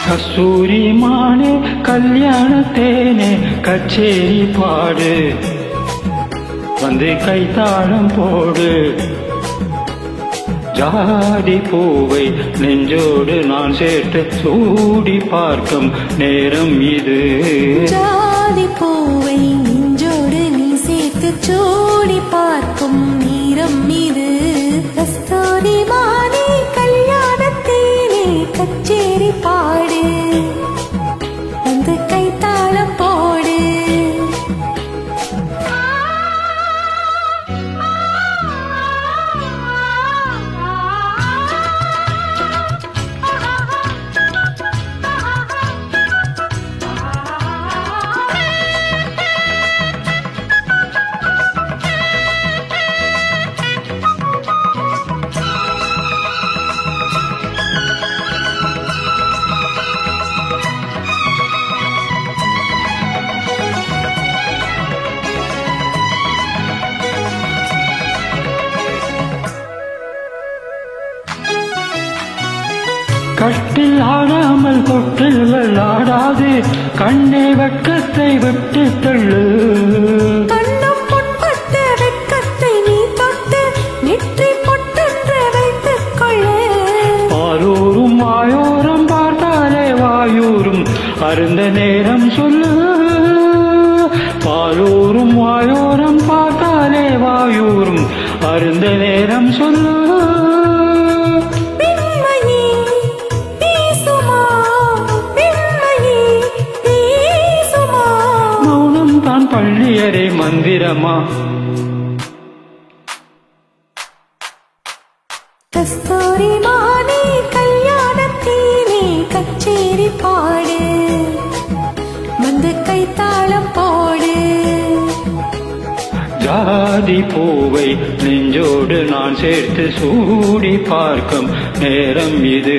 கஸ்தூரி மானே கல்யாணத்தேனே கச்சேரி பாடு வந்து கைத்தாளம் போடு ஜாதி பூவை நெஞ்சோடு நான் சேர்த்து சூடி பார்க்கும் நேரம் இது ஜாதி பூவை நெஞ்சோடு நீ சேர்த்து சூடி பார்க்கும் நேரம் இது கஸ்தூரி மானே கல்யாணத்தேனே கச்சேரி பாடு வந்து கைத்தாளம் போடு கட்டில் ஆடாமல் தொட்டில்கள் ஆடாது கண்ணே வெட்கத்தை விட்டு தள்ளு கண்ணும் பொன்பட்ட வெட்கத்தை நீ தொட்டு நெற்றி பொட்டென்று வைத்துக் கொள்ளு பாலூரும் வாயோரம் பார்த்தாலே வாயூரும் அருந்த நேரம் சொல்லு பாலூரும் வாயோரம் பார்த்தாலே வாயூரும் அருந்த நேரம் சொல்லு பள்ளியறை மந்திரமா கஸ்தூரி மானே கல்யாணத்தேனே கச்சேரி பாடு வந்து கைத்தாளம் போடு ஜாதி பூவை நெஞ்சோடு நான் சேர்த்து சூடி பார்க்கும் நேரம் இது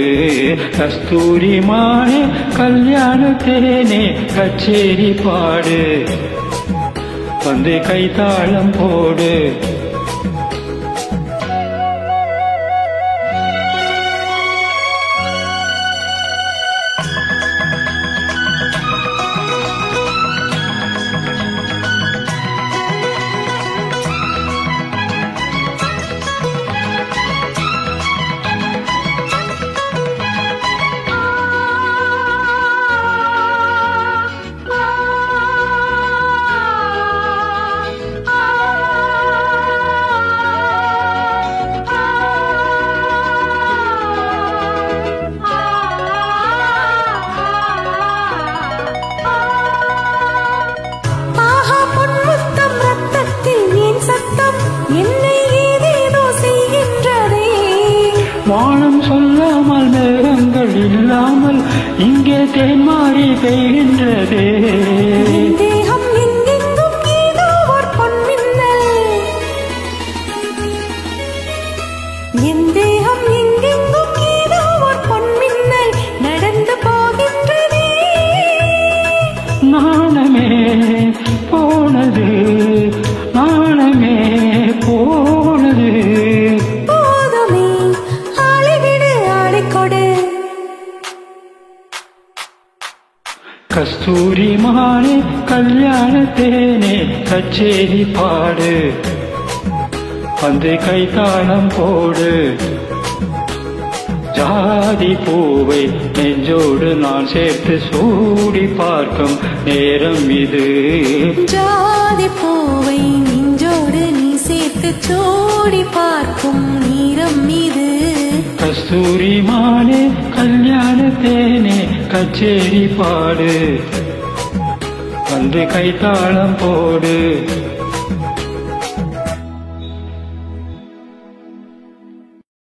கஸ்தூரி மானே கல்யாணத்தேனே கச்சேரி பாடு வந்து கைத்தாளம் போடு வானம் சொல்லாமல் மேகங்கள் இல்லாமல் இங்கே தேன்மாறி பெய்கின்றதே தேகம் எங்கெங்கும் ஏதோ ஒரு பொன்மின்னல் என் தேகம் எங்கெங்கும் ஏதோ ஒரு பொன்மின்னல் நடந்து போகின்றதே நாணமே போனது நாணமே போனது கஸ்தூரி மானே கல்யாணத்தேனே கச்சேரி பாடு வந்து கைத்தாளம் போடு ஜாதி பூவை நெஞ்சோடு நான் சேர்த்து சூடி பார்க்கும் நேரம் இது ஜாதி பூவை நெஞ்சோடு நீ சேர்த்து சூடி பார்க்கும் நேரம் இது கஸ்தூரி மானே கல்யாணத்தேனே கச்சேரி பாடு வந்து கைத்தாளம் போடு